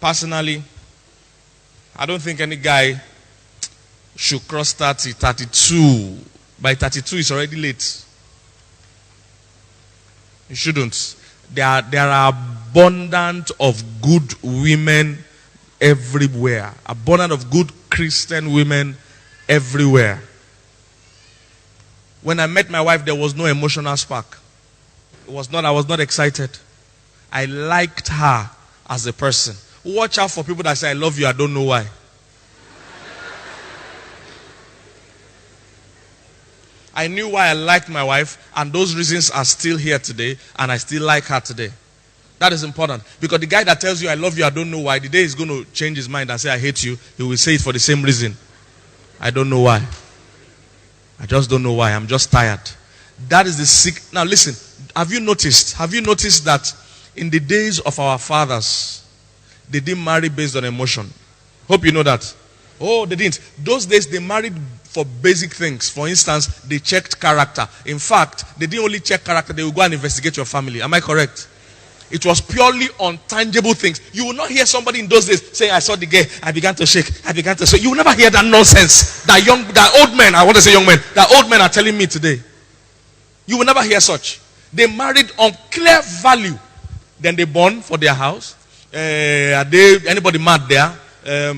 Personally, I don't think any guy should cross 30, 32. By 32, it's already late. You shouldn't. There are abundant of good women everywhere. Abundant of good Christian women everywhere. When I met my wife, there was no emotional spark. I was not excited. I liked her as a person. Watch out for people that say, I love you, I don't know why. I knew why I liked my wife, and those reasons are still here today, and I still like her today. That is important. Because the guy that tells you, I love you, I don't know why, the day he's going to change his mind and say, I hate you, he will say it for the same reason. I don't know why. I just don't know why. I'm just tired. That is the sick. Now listen, have you noticed that in the days of our fathers, they didn't marry based on emotion? Hope you know that. Oh, they didn't. Those days they married for basic things. For instance, they checked character. In fact, they didn't only check character, they would go and investigate your family. Am I correct? It was purely on tangible things. You will not hear somebody in those days saying, I saw the girl, I began to shake, I began to shake. You will never hear that nonsense. That old men, I want to say young men, that old men are telling me today. You will never hear such. They married on clear value. Then they born for their house. Are they anybody mad there?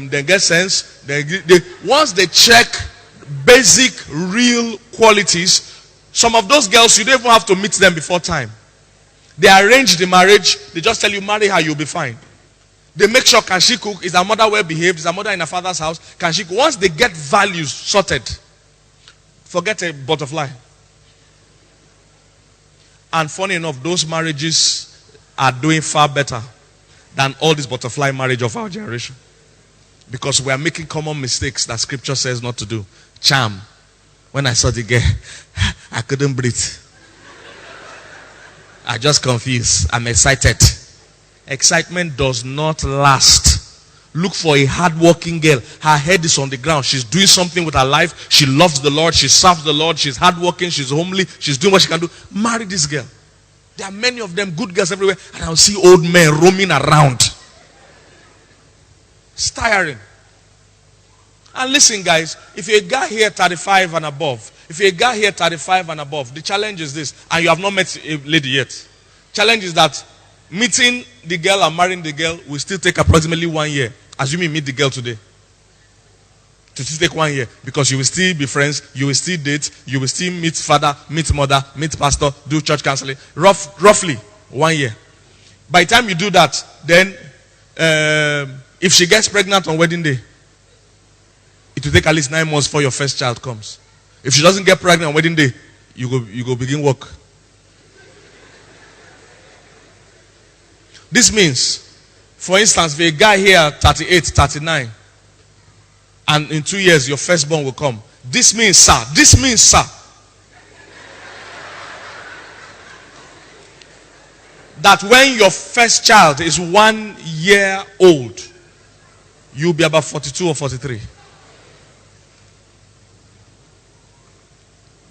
They get sense. Once they check basic, real qualities, some of those girls, you don't even have to meet them before time. They arrange the marriage. They just tell you, marry her, you'll be fine. They make sure, can she cook? Is her mother well behaved? Is her mother in her father's house? Can she cook? Once they get values sorted, forget a butterfly. And funny enough, those marriages are doing far better than all this butterfly marriage of our generation. Because we are making common mistakes that scripture says not to do. Charm. When I saw the girl, I couldn't breathe. I just confused. I'm excited. Excitement does not last. Look for a hardworking girl. Her head is on the ground. She's doing something with her life. She loves the Lord. She serves the Lord. She's hardworking. She's homely. She's doing what she can do. Marry this girl. There are many of them, good girls everywhere. And I'll see old men roaming around. It's tiring. And listen, guys, if you're a guy here 35 and above, the challenge is this, and you have not met a lady yet. Challenge is that meeting the girl and marrying the girl will still take approximately 1 year. Assuming you meet the girl today. To still take 1 year. Because you will still be friends, you will still date, you will still meet father, meet mother, meet pastor, do church counseling. Roughly 1 year. By the time you do that, then if she gets pregnant on wedding day, it will take at least 9 months before your first child comes. If she doesn't get pregnant on wedding day, you go begin work. This means, for instance, if a guy here 38, 39, and in 2 years your firstborn will come. This means, sir, that when your first child is 1 year old, you'll be about 42 or 43.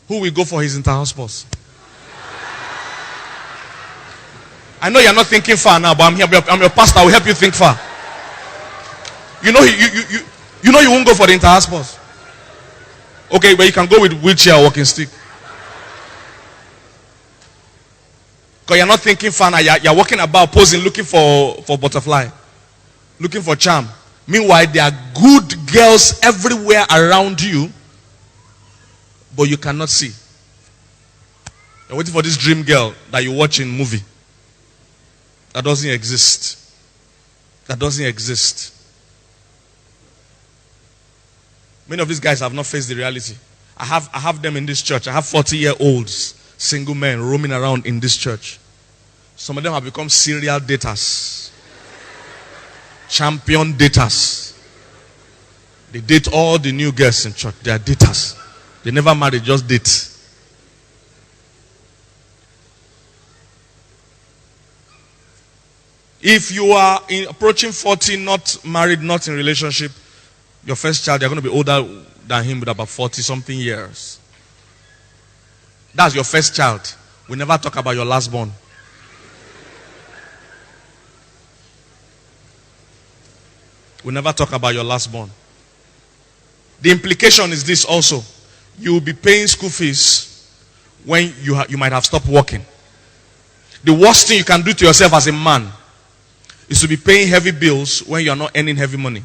Who will go for his inter-house sports? I know you're not thinking far now, but I'm here. I'm your pastor. I will help you think far. You know you won't go for the inter-house sports. Okay, but you can go with wheelchair or walking stick. Because you're not thinking far now. You're walking about, posing, looking for butterfly. Looking for charm. Meanwhile, there are good girls everywhere around you, but you cannot see. You're waiting for this dream girl that you watch in movie. That doesn't exist. That doesn't exist. Many of these guys have not faced the reality. I have them in this church. I have 40-year-olds, single men roaming around in this church. Some of them have become serial daters. Champion daters. They date all the new girls in church. They are daters. They never marry, just date. If you are approaching 40, not married, not in relationship, your first child, you're going to be older than him with about 40-something years. That's your first child. We never talk about your last born. We never talk about your last born. The implication is this also. You will be paying school fees when you might have stopped working. The worst thing you can do to yourself as a man is to be paying heavy bills when you are not earning heavy money.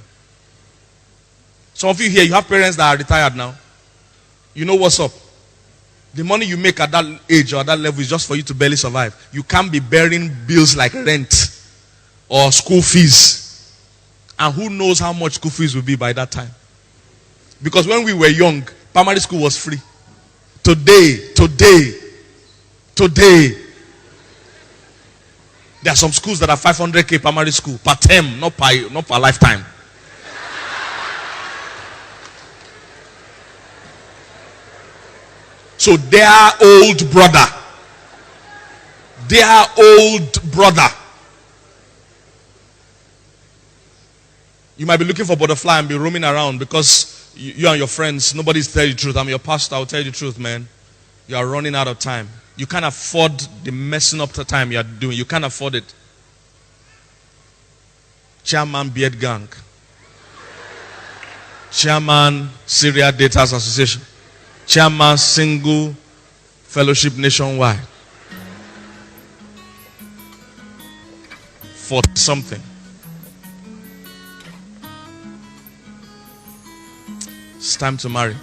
Some of you here, you have parents that are retired now. You know what's up. The money you make at that age or at that level is just for you to barely survive. You can't be bearing bills like rent or school fees. And who knows how much school fees will be by that time. Because when we were young, primary school was free. Today, there are some schools that are 500k primary school per term, not per lifetime. So their old brother, you might be looking for butterfly and be roaming around because you and your friends, nobody's telling you the truth. I'm your pastor, I'll tell you the truth, man. You are running out of time. You can't afford the messing up the time you are doing. You can't afford it. Chairman Beard Gang. Chairman Syria Daters Association. Chairman Single Fellowship Nationwide. For something. It's time to marry.